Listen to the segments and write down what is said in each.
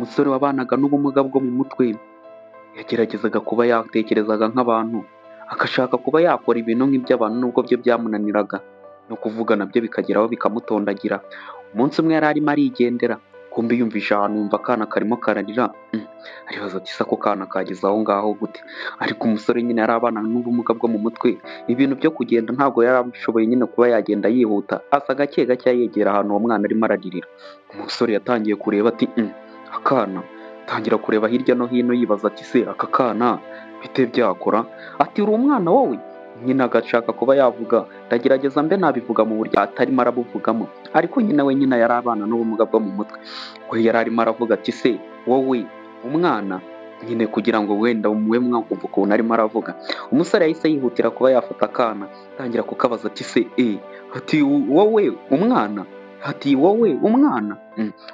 musore wabanaga n'ubumuga bwo mu mutwe yageragezaga kuba yatekerezaga nk'abantu, agashaka kuba yakora ibintu nk'iby'abantu nubwo byo byamunaniraga, no kuvuga nabyo bikageraho bikamutondagira. Umunsi umwe yari arimo arigendera, kumbe yumvisha ahantu yumva akana karimo kararira, aribaza ati se ako kana kageze aho ngaho gute? Ariko umusore nyine yari abana n'ubumuga bwo mu mutwe, ibintu byo kugenda ntabwo yari abishoboye nyine kuba yagenda yihuta, asa gake gake yegera ahantu uwo mwana arimo araririra. Umusore yatangiye kureba ati akana, tangira kureba hirya no hino yibaza ati se aka kana bite byakora? Ati uri umwana wowe? Nyine agashaka kuba yavuga, ndagerageza mbe nabivuga mu buryo atarimo arabuvugamo, ariko nyine we nyine yari abana n'ubumuga bwo mu mutwe, we yari arimo aravuga ati se wowe umwana, nyine kugira ngo wenda mube mwakumva ukuntu arimo aravuga. Umusore yahise yihutira kuba yafata akana, atangira kukabaza ati se ati wowe umwana, ati wowe umwana.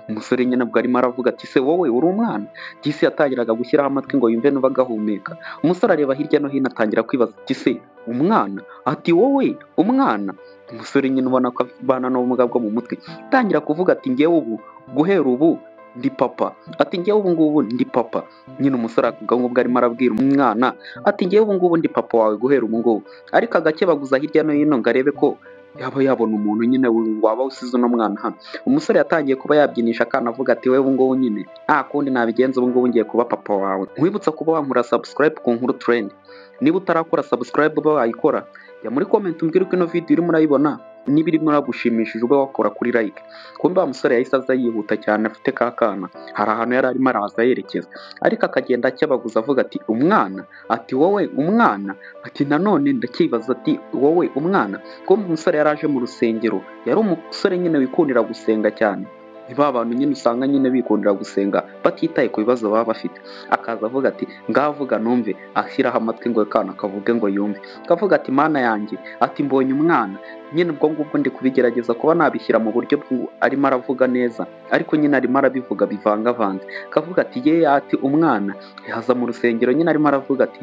Umusore nyine ubwo arimo aravuga ati se wowe uri umwana? Disi yatangiraga gushyiraho amatwi ngo yumve nuba agahumeka. Umusore areba hirya no hino atangira kwibaza ati se umwana, ati wowe umwana. Umusore nyine ubona ko abana n'ubumuga bwo mu mutwe atangira kuvuga ati ngewe ubu guhera ubu ndi papa, ati ngewe ubu ngubu ndi papa. Nyine umusore ubwo arimo arabwira umwana ati ngewe ubu ngubu ndi papa wawe guhera ubu ngubu, ariko agakebaguza hirya no hino ngo arebe ko yaba yabona umuntu nyine waba usize uno mwana hano. Umusore yatangiye kuba yabyinisha akana avuga ati wewe ubu ngubu nyine nta kundi nabigenza, ubu ngubu ngiye kuba papa wawe. Nkwibutsa kuba wankura subscribe ku Nkuru Trend. Niba utarakora subscribe uba wayikora, jya muri comment umbwire uko ino video urimo urayibona, niba irimo iragushimishije ube wakora kuri like. Kumbe wa musore yahise aza yihuta cyane afite ka kana, hari ahantu yari arimo araza yerekeza, ariko akagenda akebaguza avuga ati umwana, ati wowe umwana, ati nanone ndakibaza ati wowe umwana. Kumbe umusore yari aje mu rusengero, yari umusore nyine wikundira gusenga cyane, ni ba bantu nyine usanga nyine bikundira gusenga batitaye ku bibazo baba bafite. Akaza avuga ati ngavuga numve, ashyiraho amatwi ngo akana kavuge ngo yumve, kavuga ati mana yanjye, ati mbonye umwana. Nyine ubwo ngubwo ndi kubigerageza kuba nabishyira mu buryo arimo aravuga neza, ariko nyine arimo arabivuga bivangavanze. Kavuga ati ye, ati umwana. Yaza mu rusengero nyine arimo aravuga ati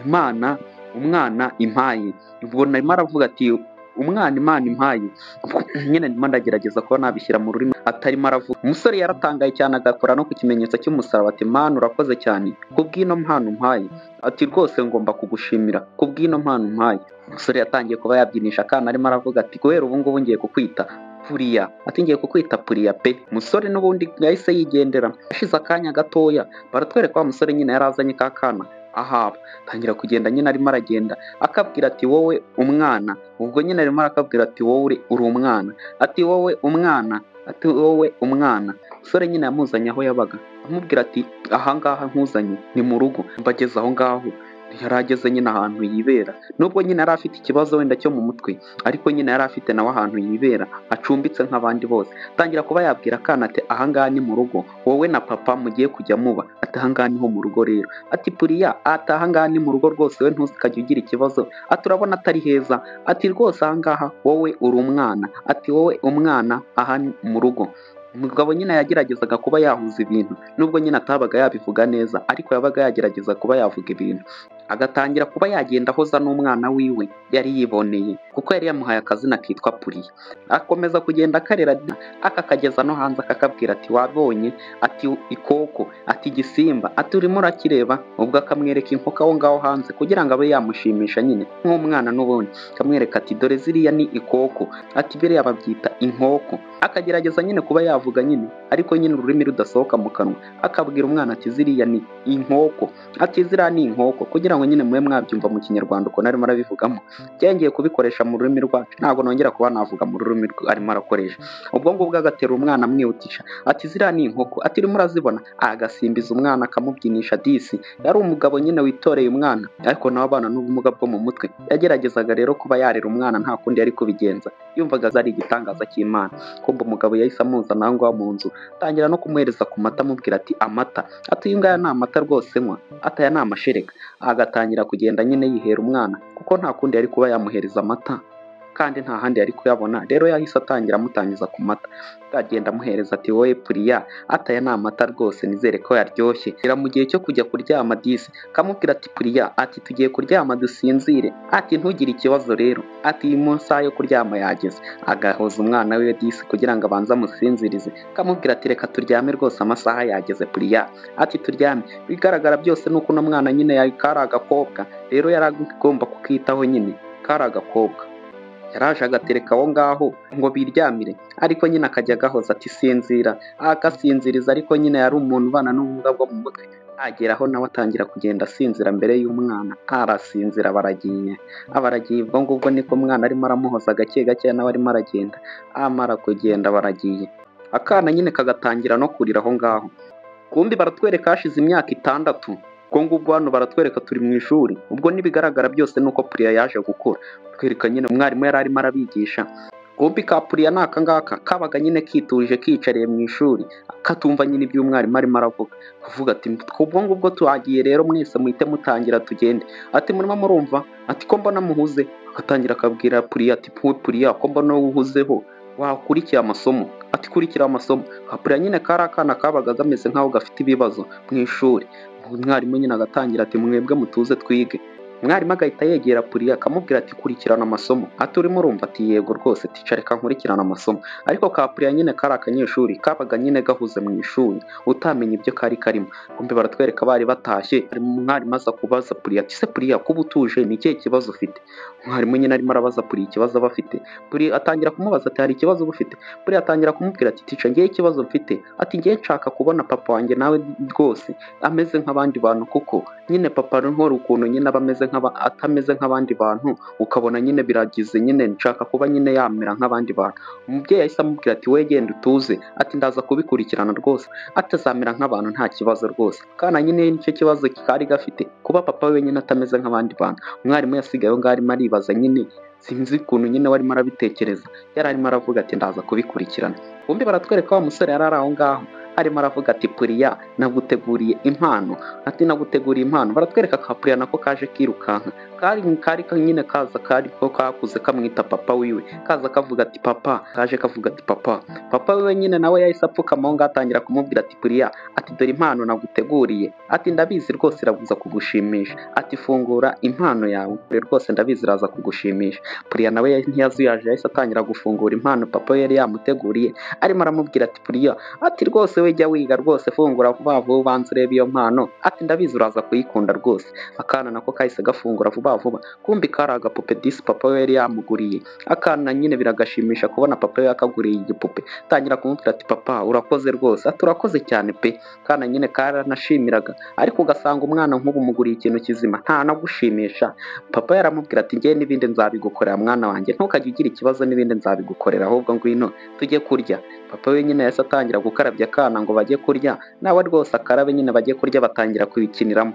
imana umwana impaye, ubwo arimo aravuga ati umwana imana impaye. Nyine ndimo ndagerageza kuba nabishyira mu rurimi atarimo aravuga. Umusore yaratangaye cyane agakora no ku kimenyetso cy'umusaraba ati mana urakoze cyane kubw'ino mpano umpaye, ati rwose ngomba kugushimira kubw'ino mpano umpaye. Umusore yatangiye kuba yabyinisha akana arimo aravuga ati guhera ubu ngubu ngiye kukwita Puriya, ati ngiye kukwita Puriya pe. Umusore n'ubundi yahise yigendera. Hashize akanya gatoya baratwereka wa musore nyine yari azanye ka kana ahaba, tangira kugenda nyine arimo aragenda akabwira ati wowe umwana. Ubwo nyine arimo arakabwira ati wowe uri umwana, ati wowe umwana, ati wowe umwana. Umusore nyine yamuzanye aho yabaga, amubwira ati ahangaha nkuzanye ni mu rugo. Mbageze aho ngaho yari ageze nyine ahantu yibera, nubwo nyine yari afite ikibazo wenda cyo mu mutwe, ariko nyine yari afite nawe ahantu yibera acumbitse nk'abandi bose. Tangira kuba yabwira akana ati ahangaha ni mu rugo, wowe na papa mugiye kujya muba, ati ahangaha niho mu rugo rero. Ati Puriya, ati ahangaha ni mu rugo rwose, we ntuzikajya ugira ikibazo, ati urabona atari heza, ati rwose ahangaha wowe uri umwana, ati wowe umwana aha ni mu rugo. Umugabo nyine yageragezaga kuba yahuza ibintu, nubwo nyine atabaga yabivuga neza, ariko yabaga yagerageza kuba yavuga ibintu. Agatangira kuba yagenda ahoza n'umwana wiwe yari yiboneye, kuko yari yamuhaye akazina kitwa Puriya. Akomeza kugenda akarera akakageza no hanze akakabwira ati wabonye, ati ikoko, ati igisimba, ati urimo urakireba. Ubwo akamwereka inkoko aho ngaho hanze kugira ngo abe yamushimisha nyine nk'umwana n'ubundi. Akamwereka ati dore ziriya ni ikoko, ati biriya babyita inkoko. Akagerageza nyine kuba yavuga nyine, ariko nyine ururimi rudasohoka mu kanwa. Akabwira umwana ati ziriya ni inkoko, ati ziriya ni inkoko, kugira ngo nyine mube mwabyumva mu kinyarwanda uko narimo arabivugamo. Byongeye kubikoresha mu rurimi rwacu, ntabwo nongera kuba navuga mu rurimi arimo arakoresha. Ubwo ngubwo agatera umwana amwihutisha, ati ziriya ni inkoko, ati urimo urazibona. Agasimbiza umwana akamubyinisha disi. Yari umugabo nyine witoreye umwana, ariko nawe abana n'ubumuga bwo mu mutwe. Yageragezaga rero kuba yarera umwana nta kundi yari kubigenza, yumvaga ari igitangaza cy'Imana. Kumbe umugabo yahise amuzana aho ngaho mu nzu, atangira no kumuhereza ku mata, amubwira ati amata, ati uyu ngaya ni amata rwose nywa, ati aya ni amashereka. Agatangira kugenda nyine yihera umwana, kuko nta kundi yari kuba yamuhereza amata kandi nta handi yari kuyabona. Rero yahise amutangiza ku mata, agenda amuhereza ati wowe Priya, aya ni amata rwose nizere ko yaryoshye. Era mu gihe cyo kujya kuryama disi kamubwira ati Priya, tugiye kuryama dusinzire, ntugire ikibazo rero, iyi masaha yo kuryama yageze. Agahoza umwana we disi kugira ngo abanze amusinzirize, kamubwira ati reka turyame rwose amasaha yageze Priya, turyame. Bigaragara byose nuko uno mwana nyine kari agakobwa, rero yari agomba kukitaho nyine, kari agakobwa. Yaraje agatereka aho ngaho ngo biryamire, ariko nyine akajya agahoza ati sinzira, agasinziriza, ariko nyine yari umuntu ubana n'ubumuga bwo mu mutwe. Ageraho nawe atangira kugenda asinzira mbere y'umwana, arasinzira baragiye. Ubwo ngubwo niko umwana arimo aramuhoza gake gake, nawe arimo aragenda. Amara kugenda baragiye, akana nyine kagatangira no kurira aho ngaho. Kumbi baratwereka hashize imyaka 6. Ubwo ngubwo hano baratwereka turi mu ishuri. Ubwo nibigaragara byose nuko Priya yaje gukura. Twereka nyine umwarimu yari arimo arabigisha. Kumbi ka Priya n'aka ngaka kabaga nyine kiturije kicariye mu ishuri, katumva nyine ibyo umwarimu arimo aravuga. Kuvuga ati ubwo ngubwo tuhagiye rero mwese muhite mutangira tugende. Murimo murumva? Ko mbona muhuze. Akatangira akabwira Priya ati Priya, ko mbona uhuzeho, wakurikiye amasomo. Kurikira amasomo. Priya nyine kari akana kabaga gameze nkaho gafite ibibazo mu ishuri. Umwarimu nyine agatangira ati mwebwe mutuze twige. Umwarimu agahita yegera Priya akamubwira ati kurikirana amasomo. Urimo urumva? Ati yego rwose ticare nkurikirana amasomo. Ariko ka Priya nyine kari akanyeshuri kabaga nyine gahuze mu ishuri, utamenya ibyo kari karimo. Kumbe baratwereka bari batashye, umwarimu aza kubaza Priya ati se Priya, kuba utuje ni ikihe kibazo ufite? Umwarimu nyine arimo arabaza Priya ikibazo aba afite. Priya atangira kumubaza ati hari ikibazo ufite? Priya atangira kumubwira ati tica ngiye ikibazo mfite, ngiye nshaka kubona papa wanjye nawe rwose ameze nk'abandi bantu, kuko nyine papa nkora ukuntu nyine aba ameze atameze nk'abandi bantu, ukabona nyine biragize, nyine nshaka kuba nyine yamera nk'abandi bantu. Umubyeyi yahise amubwira ati we genda utuze, ndaza kubikurikirana rwose, atazamera nk'abantu nta kibazo rwose. Kana nyine nicyo kibazo kari gafite, kuba papa we nyine atameze nk'abandi bantu. Umwarimu yasigaye aho ngaho arimo aribaza nyine, sinzi ukuntu nyine warimo arabitekereza, yari arimo aravuga ati ndaza kubikurikirana. Kumbi baratwereka wa musore yari ari aho ngaho arimo aravuga ati Priya, naguteguriye impano. Naguteguriye impano. Baratwereka ka Priya nako kaje kirukanka, kari nyine kaza, kari ko kakuze kamwita papa wiwe, kaza kavuga ati papa, kaje kavuga ati papa. Papa wiwe nyine nawe yahise apfukama aho ngaho atangira kumubwira ati Priya, dore impano naguteguriye, ndabizi rwose irabuza kugushimisha, fungura impano yawe rwose, ndabizi iraza kugushimisha. Priya nawe ntiyazuyaje, yahise atangira gufungura impano papa we yari yamuteguriye, arimo aramubwira ati Priya, rwose we jya wiga rwose, fungura vuba vuba ubanza urebe iyo mpano, ndabizi uraza kuyikunda rwose. Akana nako kahise gafungura vuba vuba. Kumbi kari agapupe disi papa we yari yamuguriye. Akana nyine biragashimisha kubona papa we yakaguriye igipupe, tangira kumubwira ati papa urakoze rwose, urakoze cyane pe. Kana nyine karanashimiraga, ariko ugasanga umwana nk'ubu umuguriye ikintu kizima nta nagushimisha. Papa yaramubwira ati ngiye n'ibindi nzabigukorera mwana wanjye, ntukajye ugira ikibazo, n'ibindi nzabigukorera, ahubwo ngwino tujye kurya. Papa we nyine yahise atangira gukarabya akana ngo bajye kurya, nawe rwose akarabe nyine bajye kurya. Batangira kubikiniramo,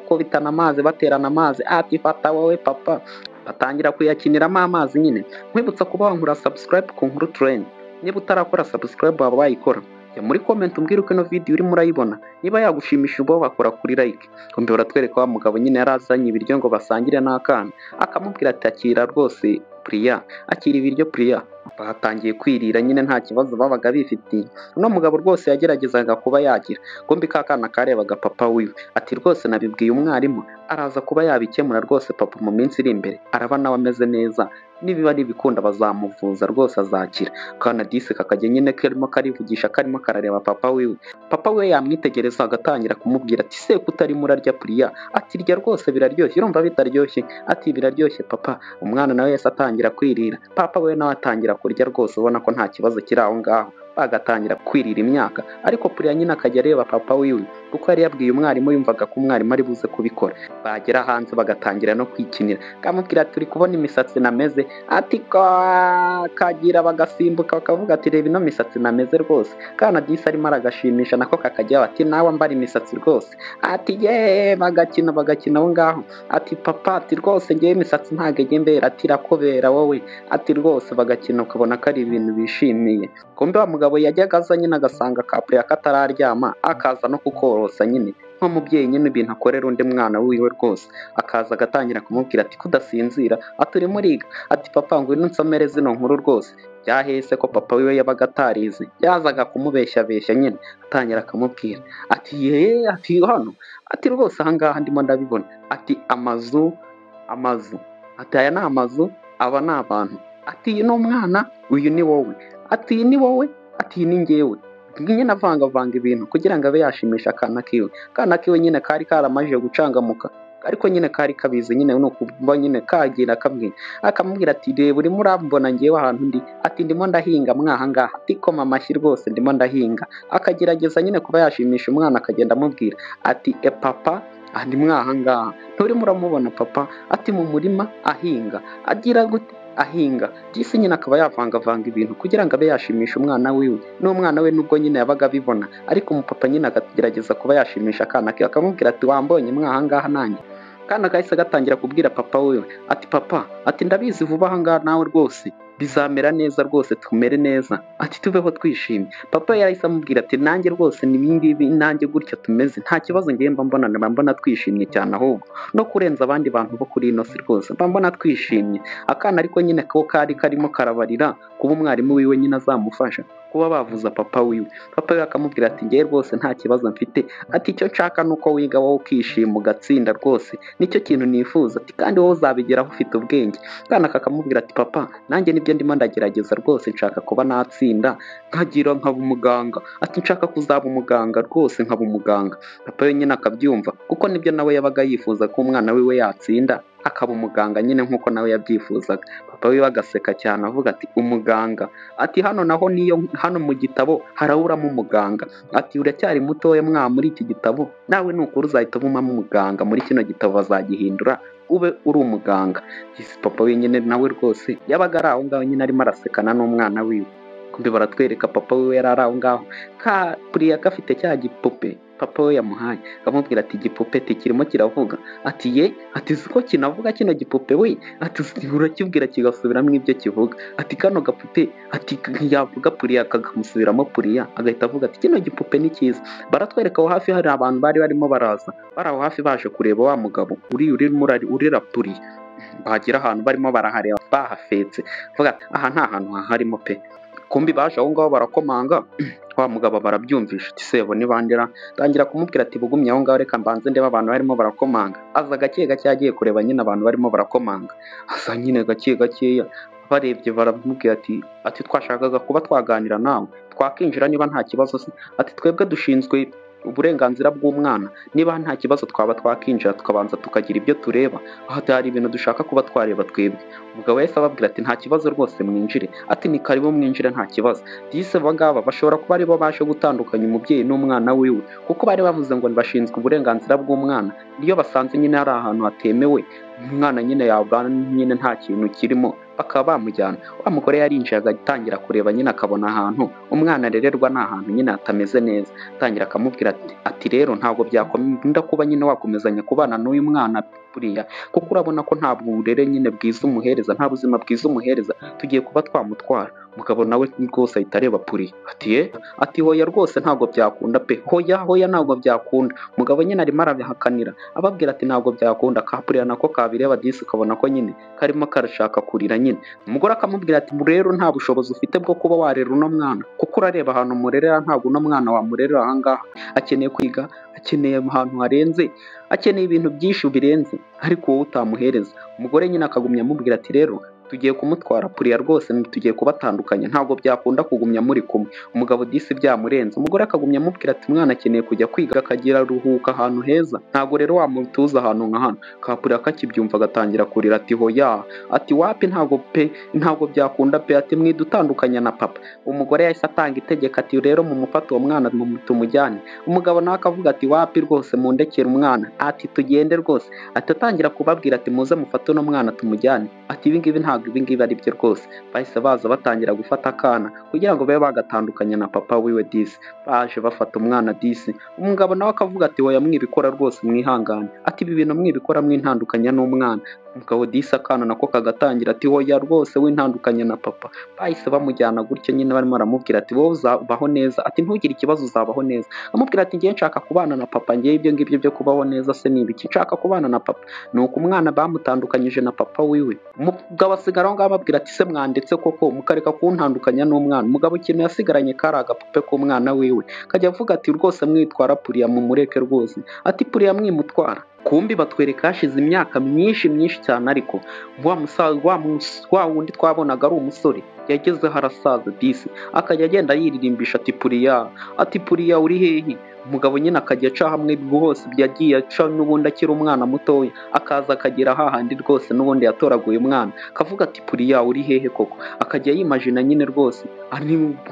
kubitana amazi, baterana amazi. Fata wowe papa, batangira kuyakiniramo amazi nyine. Nkwibutsa kuba wankura subscribe ku Nkuru Trend. Niba utarakora subscribe waba wayikora, jya muri comment umbwire uko ino video urimo urayibona, niba yagushimisha uba wakora kuri like. Kumbe baratwereka wa mugabo nyine yarazanye ibiryo ngo basangire n'akana, akamubwira ati akira rwose Priya, akira ibiryo Priya. Batangiye kwirira nyine nta kibazo babaga bifitiye. Uno mugabo rwose yageragezaga kuba yagira. Kumbi ka kana karebaga papa wiwe, rwose nabibwiye umwarimu, araza kuba yabikemura rwose, papa mu minsi iri imbere araba nawe ameze neza, nibiba ari ibikunda bazamuvuza rwose azakira. Kana disi kakajya nyine karimo karivugisha, karimo karareba papa wiwe. Papa we yamwitegereza agatangira kumubwira ati se kutarimo urarya Priya? Rya rwose biraryoshye, urumva bitaryoshye? Biraryoshye papa. Umwana nawe yese atangira kwirira, papa we nawe atangira kurya rwose, ubona ko nta kibazo kiri aho ngaho. Bagatangira kwirira imyaka, ariko Priya nyine akajya areba papa wiwe, kuko yari yabwiye umwarimu, yumvaga ko umwarimu ari buze kubikora. Bagera hanze bagatangira no kwikinira, kamubwira turi kubona imisatsi nameze, kagira bagasimbuka bakavuga ati reba ino misatsi nameze rwose. Kana disi arimo aragashimisha, nako kakajya ati nawe ambara imisatsi rwose, ye bagakina aho ngaho. Papa, rwose ngewe imisatsi ntabwo ijya imbera, irakobera wowe, rwose bagakina, ukabona ko ari ibintu bishimiye. Kumbe wa mugabo yajyaga aza nyine agasanga ka Priya katararyama, akaza no kukorosa nyine, nk'umubyeyi nyine ibintu akorera undi mwana wiwe rwose, akaza agatangira kumubwira ati kudasinzira, ati urimo uriga, ati papa ngwino unsomere zino nkuru rwose. Byahese ko papa wiwe yabaga atarize, yazaga kumubeshyabeshya nyine, atangira akamubwira ati ye, ati hano, ati rwose ahangaha ndimo ndabibona, ati amazu, ati aya ni amazu, aba ni abantu, ati uyu ni umwana, uyu ni wowe, ati uyu ni wowe, ati iyi ni njyewe. Nyine avangavanga ibintu kugira ngo abe yashimisha akana kiwe. Akana kiwe nyine kari karamajije gucangamuka, ariko nyine kari kabizi nyine ni ukuba nyine kagira akamubwira ati reba urimo urambona ngewe ahantu ndi, ati ndimo ndahinga mwahangaha, ati koma amashyi rwose ndimo ndahinga. Akagerageza nyine kuba yashimisha umwana, akagenda amubwira ati papa ndi mwahangaha, nturimo uramubona papa, ati mu murima ahinga, agira gute ahinga. Disi nyine akaba yavangavanga ibintu kugira ngo abe yashimisha umwana wiwe, n'umwana we nubwo nyine yabaga abibona, ariko umupapa nyine akagerageza kuba yashimisha akana ke, akamubwira ati wambonye mwahangaha nanjye. Akana kahise gatangira kubwira papa wiwe ati papa, ati ndabizi vuba ahangaha nawe rwose bizamera neza rwose, tumere neza, ati tubeho twishimye. Papa yahise amubwira ati nanjye rwose n'ibingibi nanjye gutya tumeze, nta kibazo ngiye mba mbona twishimye cyane, ahubwo no kurenza abandi bantu bo kuri ino si rwose mba mbona twishimye. Akana ariko nyine ko kari karimo karabarira kuba umwarimu wiwe nyine azamufasha kuba bavuza papa wiwe. Papa we akamubwira ati ngewe rwose nta kibazo mfite, ati icyo nshaka ni uko wiga wowe ukishima ugatsinda rwose, nicyo kintu nifuza, ati kandi wowe uzabigeraho ufite ubwenge. Akana kakamubwira ati papa nanjye nibyo ndimo ndagerageza rwose, nshaka kuba natsinda nkaba umuganga, ati nshaka kuzaba umuganga rwose nkaba umuganga. Papa we nyine akabyumva kuko nibyo nawe yabaga yifuza ko umwana wiwe yatsinda akaba umuganga nyine nk'uko nawe yabyifuzaga. Papa we agaseka cyane avuga ati umuganga, ati hano naho niyo hano mu gitabo haraburamo umuganga, ati uracyari mutoya muri iki gitabo, nawe nukuri uzahita ubamo umuganga, muri kino gitabo bazagihindura ube uri umuganga. Papa we nyine nawe rwose yabaga ari aho ngaho nyine arimo arasekana n'umwana wiwe. Kumbe baratwereka papa we yari ari aho ngaho kuriya gafite cya gipupe papa we yamuhaye, akamubwira ati igipupe kirimo kiravuga, ati ye, ati siko kinavuga kino gipupe we, ati urakibwira kigasubiramo ibyo kivuga, ati kano gapupe, ati yavuga puriya kakamusubiramo puriya, agahita avuga ati kino gipupe ni cyiza. Baratwereka aho hafi hari abantu bari barimo baraza, bari aho hafi baje kureba wa mugabo urira puriya, bagera ahantu barimo barahareba bahafetse, avuga aha nta hantu haharimo pe. Kumbi baje aho ngaho barakomanga, wa mugabo barabyumvisha ati sebo nibandera, tangira kumubwira ati bugumye aho ngaho reka mbanze ndeba abantu barimo barakomanga. Aza gake gake yagiye kureba nyine abantu barimo barakomanga, aza nyine gake gakeya, barebye baramubwira ati twashakaga kuba twaganira nawe, twakinjira niba nta kibazo se, ati twebwe dushinzwe uburenganzira bw'umwana, niba nta kibazo twaba twakinjira tukabanza tukagira ibyo tureba, aho hari ibintu dushaka kuba twareba twebwe. Umugabo wese ababwira ati nta kibazo rwose mwinjire, ati ni karibu mwinjire nta kibazo. Dise abangaba bashobora kuba aribo baje gutandukanya umubyeyi n'umwana wiwe, kuko bari bavuze ngo bashinzwe uburenganzira bw'umwana, niyo basanze nyine hari ahantu hatemewe umwana nyine yabana nyine nta kintu kirimo bakaba bamujyana. Wa mugore yarinjiye agatangira kureba nyine akabona ahantu umwana arererwa ni ahantu nyine hatameze neza, atangira akamubwira ati rero ntabwo byakunda kuba nyine wakomezanya kubana n'uyu mwana buriya, kuko urabona ko nta burere nyine bwiza umuhereza, nta buzima bwiza umuhereza, tugiye kuba twamutwara. Umugabo nawe rwose ahita areba puriya ati hoya rwose ntabwo byakunda pe, hoya ntabwo byakunda. Umugabo nyine arimo arabihakanira ababwira ati ntabwo byakunda. Kapuriya nako kabireba disi ukabona ko nyine karimo karashaka kurira nyine. Umugore akamubwira ati rero nta bushobozi ufite bwo kuba warera uno mwana, kuko urareba ahantu murerera, ntabwo uno mwana wamurerera ahangaha, akeneye kwiga, akeneye ahantu harenze, akeneye ibintu byinshi birenze, ariko wowe utamuhereza. Umugore nyine akagumya amubwira ati rero tugiye kumutwara puriya rwose, tugiye kubatandukanya, ntabwo byakunda kugumya muri kumwe. Umugabo disi byamurenze, umugore akagumya amubwira ati umwana akeneye kujya kwiga akagira ruhuka ahantu heza, ntabwo rero wamutuza ahantu nka hano. Kapuriya akakibyumva agatangira kurira ati hoya, ati wapi ntabwo byakunda pe, ati mwidutandukanya na papa. Umugore yahise atanga itegeko ati rero mumufate uwo mwana tumujyane. Umugabo nawe akavuga ati wapi rwose mundekere umwana, ati tugende rwose. Ati atangira kubabwira ati muze mufate uno mwana tumujyane, ati ibingibi ari byo rwose. Bahise baza batangira gufata akana kugira ngo babe bagatandukanya na papa wiwe disi. Baje bafata umwana disi, umugabo nawe akavuga ati oya mwibikora rwose mwihangane, ati ibi bintu mwibikora mwintandukanya n'umwana, umugabo disi akana nako kagatangira ati hoya rwose wintandukanye na papa. Bahise bamujyana gutyo nyine barimo baramubwira ati wowe uzabaho neza, ati ntugire ikibazo uzabaho neza. Amubwira ati ngiye nshaka kubana na papa, ngiye ibyo ngibyo byo kubaho neza se ni ibiki, nshaka kubana na papa. Nuko umwana bamutandukanyije na papa wiwe, umugabo asigara aho ngaho ababwira ati se mwandetse koko mukareka kuntandukanya n'umwana. Umugabo ikintu yasigaranye kari agapupe k'umwana wiwe, kajya avuga ati rwose mwitwara Puriya mumureke rwose, ati Puriya mwimutwara. Kumbi batwereka hashize imyaka myinshi cyane, ariko wa musaza wa wundi twabonaga ari umusore yagezeho arasaza disi, akajya agenda yiririmbisha ati Puriya, ati Puriya uri hehe. Umugabo nyine akajya aca hamwe rwose yagiye aca n'ubundi akiri umwana mutoya, akaza akagera hahandi rwose n'ubundi yatoraguye umwana, akavuga ati Puriya uri hehe koko. Akajya yimajina nyine rwose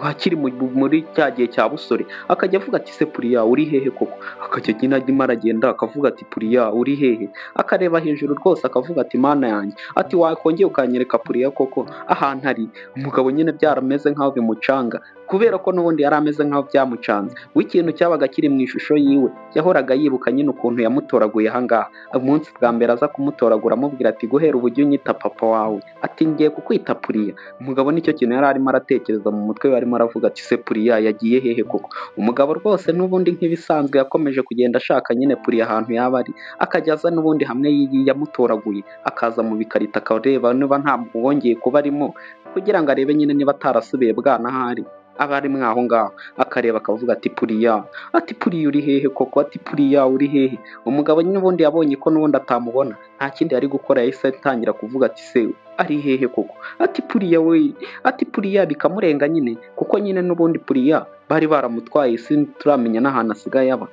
akiri muri cya gihe cya busore, akajya avuga ati se Puriya uri hehe koko. Akajya nyine arimo aragenda akavuga ati Puriya uri hehe, akareba hejuru rwose akavuga ati mana yanjye, ati wakongeye ukanyereka Puriya koko ahantu ari. Umugabo nyine byarameze nk'aho bimucanga, kubera ko n'ubundi yari ameze nk'aho byamucanze. W'ikintu cyabaga kiri mu ishusho yiwe, yahoraga yibuka nyine ukuntu yamutoraguye ahangaha. Umunsi bwa mbere aza kumutoragura amubwira ati guhera ubu ujye unyita papa wawe, ati ngiye kukwita Puriya. Umugabo nicyo kintu yari arimo aratekereza mu mutwe we, arimo aravuga ati se Puriya yagiye hehe koko. Umugabo rwose n'ubundi nk'ibisanzwe yakomeje kugenda ashaka nyine Puriya ahantu yaba ari, akajya aza n'ubundi hamwe yamutoraguye, akaza mu bikarita akareba niba nta wongeye kuba arimo, kugira ngo arebe nyine niba atarasubiye bwana ahari aba ari mwaho ngaho. Akareba akavuga ati Puriya, ati Puriya uri hehe koko, ati Puriya uri hehe. Umugabo nyine ubundi yabonye ko n'ubundi atamubona, nta kindi yari gukora, yahise atangira kuvuga ati se ari hehe koko, ati Puriya we, ati Puriya. Bikamurenga nyine kuko nyine n'ubundi Puriya bari baramutwaye, si turamenya n'ahantu asigaye aba.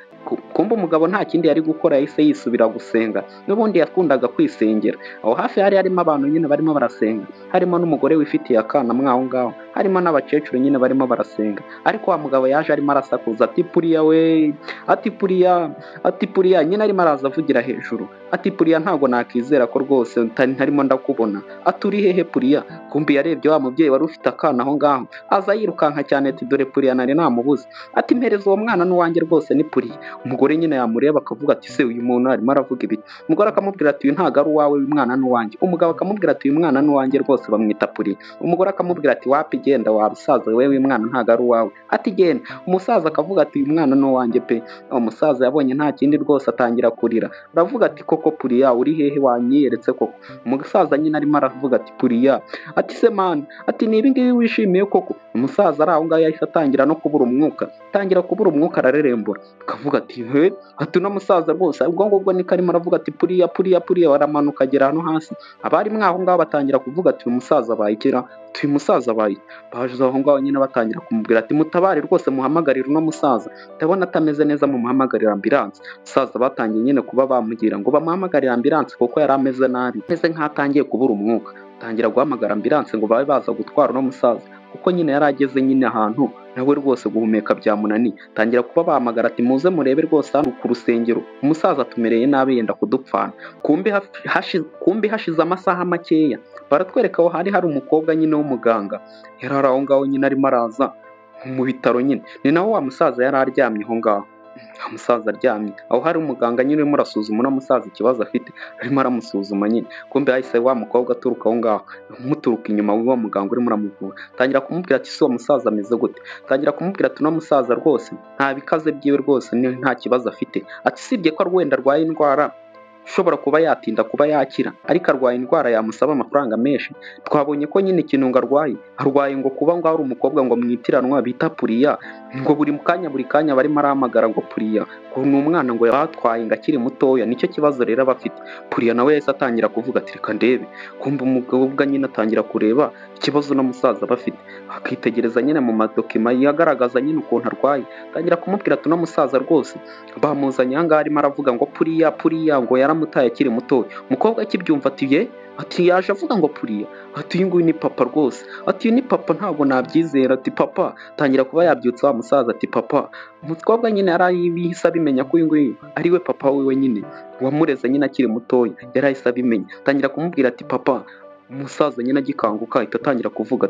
Kumbe umugabo nta kindi yari gukora, yahise yisubira gusenga. N'ubundi yakundaga kwisengera. Aho hafi hari harimo abantu nyine barimo barasenga, harimo n'umugore wifitiye akana mwaho ngaho, harimo n'abakecuru nyine barimo barasenga. Ariko wa mugabo yaje arimo arasakuza ati Puriya we, ati Puriya, ati Puriya. Nyine arimo araza avugira hejuru ati Puriya ntabwo nakizera ko rwose ntarimo ndakubona, ati uri hehe Puriya. Kumbi yarebye wa mubyeyi wari ufite akana aho ngaho, aza yirukanka cyane ati dore Puriya nari namubuze, ati mpereza uwo mwana n'uwanjye rwose ni Puriya. Umugore nyine yamureba akavuga ati se uyu muntu arimo aravuga ibiki. Umugore akamubwira ati uyu ntabwo ari uwawe, uyu mwana n'uwanjye. Umugabo akamubwira ati uyu mwana n'uwanjye rwose bamwita Puriya. Umugore akamubwira ati wapi genda wa musaza we, uyu mwana ntabwo ari uwawe, ati genda. Umusaza akavuga ati uyu mwana n'uwanjye pe. Umusaza yabonye nta kindi rwose atangira kurira, aravuga ati koko Puriya uri hehe wanyiyeretse koko. Umusaza nyine arimo aravuga ati Puriya, ati se mani, ati ni ibi ngibi wishimiye koko. Umusaza ari aho ngaho yahise atangira no kubura umwuka, ararerembura, akavuga ati he, ati uno musaza rwose ubwo ngubwo niko arimo aravuga ati Puriya Puriya Puriya. Waramanuka agera hano hasi, abari mwaho ngaho batangira kuvuga ati uyu musaza bayikira, uyu musaza baje aho ngaho nyine batangira kumubwira ati mutabare rwose muhamagarire uno musaza, ndabona atameze neza mumuhamagarira ambulance. Musaza batangiye nyine kuba bamugira ngo bamuhamagarire ambulance kuko yari ameze nabi, ameze nk'atangiye kubura umwuka. Tangira guhamagara ambulance ngo babe baza gutwara uno musaza, kuko nyine yari ageze nyine ahantu nawe rwose guhumeka byamunaniye. Tangira kuba bahamagara ati muze murebe rwose hano ku rusengero, umusaza atumereye nabi yenda kudupfana. Kumbi hashize amasaha makeya baratwereka aho hari umukobwa nyine w'umuganga, yari ari aho ngaho nyine arimo araza mu bitaro nyine, ni naho wa musaza yari aryamye aho ngaho. Umusaza aryamye aho hari umuganga nyine urimo arasuzuma uno musaza ikibazo afite, arimo aramusuzuma nyine. Kumbe hahise wa mukobwa aturuka aho ngaho, umuturuka inyuma w'uwo muganga urimo aramuvura, tangira kumubwira ati se uwo musaza ameze gute. Tangira kumubwira ati uno musaza rwose nta bikaze byiwe rwose, nta kibazo afite, ati sibye ko wenda arwaye indwara ushobora kuba yatinda kuba yakira, ariko arwaye indwara yamusaba amafaranga menshi. Twabonye ko nyine ikintu ngo arwaye ngo kuba ngo ari umukobwa ngo mwitiranwa bita Puriya, ngo buri kanya barimo arahamagara ngo Puriya, ni umwana ngo yatwaye ngo akiri mutoya, nicyo kibazo rero aba afite. Puriya nawe yahise atangira kuvuga ati reka ndebe. Kumva umukobwa nyine atangira kureba ikibazo no musaza aba afite, akitegereza nyine mu madokima yagaragaza nyine ukuntu arwaye. Tangira kumubwira ati uno musaza rwose bamuzanye aha ngaha arimo aravuga ngo Puriya Puriya, ngo yaramutaye akiri mutoya. Umukobwa akibyumva ati ye, ati yaje avuga ngo Puriya, ati uyu nguyu ni papa rwose, ati uyu ni papa ntabwo nabyizera, ati papa. Tangira kuba yabyutsa wa musaza ati papa. Umukobwa nyine yarahise abimenya ko uyu nguyu ari we papa wiwe nyine wamureze nyine akiri mutoya, yarahise abimenya. Tangira kumubwira ati papa. Umusaza nyine agikanguka ahita atangira kuvuga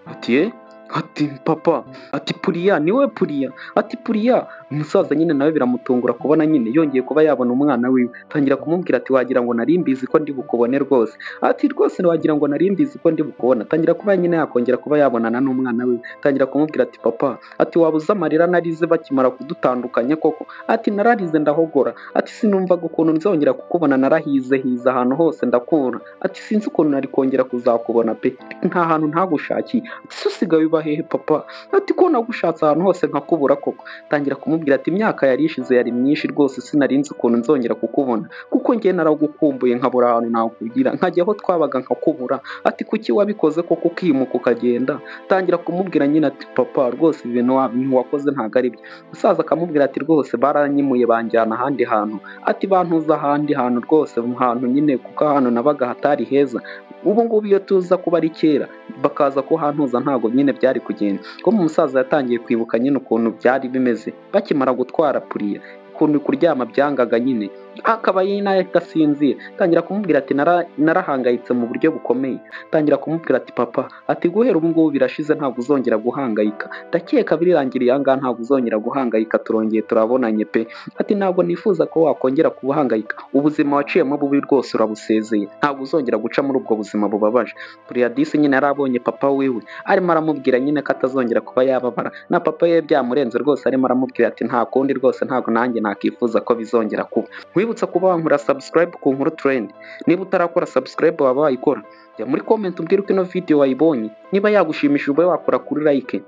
ati ye, ati papa, ati Puriya niwe Puriya, ati Puriya. Umusaza nyine nawe biramutungura kubona nyine yongeye kuba yabona umwana wiwe, tangira kumubwira ati wagira ngo nari mbizi ko ndi bukubone rwose, ati rwose wagira ngo nari mbizi ko ndi bukubona. Tangira kuba nyine yakongera kuba yabonana n'umwana wiwe, tangira kumubwira ati papa, ati wabuze amarira narize bakimara kudutandukanya koko, ati nararize ndahogora, ati sinumvaga ukuntu nzongera kukubona, narahize hize ahantu hose ndakubura, ati sinzi ukuntu nari kongera kuzakubona pe, nta hantu ntagushakiye, ati se usigaye uba hehe papa, ati ko nagushatse ahantu hose nkakubura koko. Tangira kumubwira ati imyaka yari ishize yari myinshi rwose, sinarinzi ukuntu nzongera kukubona, kuko njye naragukumbuye nkabura ahantu nakugira, nkajya aho twabaga nkakubura, ati kuki wabikoze koko ukimuka ukagenda. Tangira kumubwira nyine ati papa rwose ibintu wakoze ntabwo ari byo. Umusaza akamubwira ati rwose baranyimuye banjyana ahandi hantu, ati bantuza ahandi hantu rwose, mu hantu nyine kuko ahantu nabaga hatari heza, ubu ngubu iyo tuza kuba ari kera bakaza kuhantuza ntabwo nyine byari kugenda. Ko umusaza yatangiye kwibuka nyine ukuntu byari bimeze bakimara gutwara Puriya, ukuntu kuryama byangaga nyine, akaba adasinzira. Tangira kumubwira ati narahangayitse mu buryo bukomeye. Tangira kumubwira ati papa, ati guhera ubu ngubu birashize ntabwo uzongera guhangayika, ndakeka birangiriye aha ngaha ntabwo uzongera guhangayika, turongeye turabonanye pe, ati ntabwo nifuza ko wakongera kuhangayika, ubuzima waciyemo bubi rwose urabusezeye, ntabwo uzongera guca muri ubwo buzima bubabaje. Puriya disi nyine yari abonye papa wiwe arimo aramubwira nyine ko atazongera kuba yababara, na papa ye byamurenze rwose, arimo aramubwira ati nta kundi rwose, ntabwo nanjye nakifuza ko bizongera kuba. Wibutsa kuba wankora subscribe ku Nkuru Trend, niba utarakora subscribe waba wayikora, jya muri comment umbwire uko ino video wayibonye, niba yagushimishije ube wakora kuri like.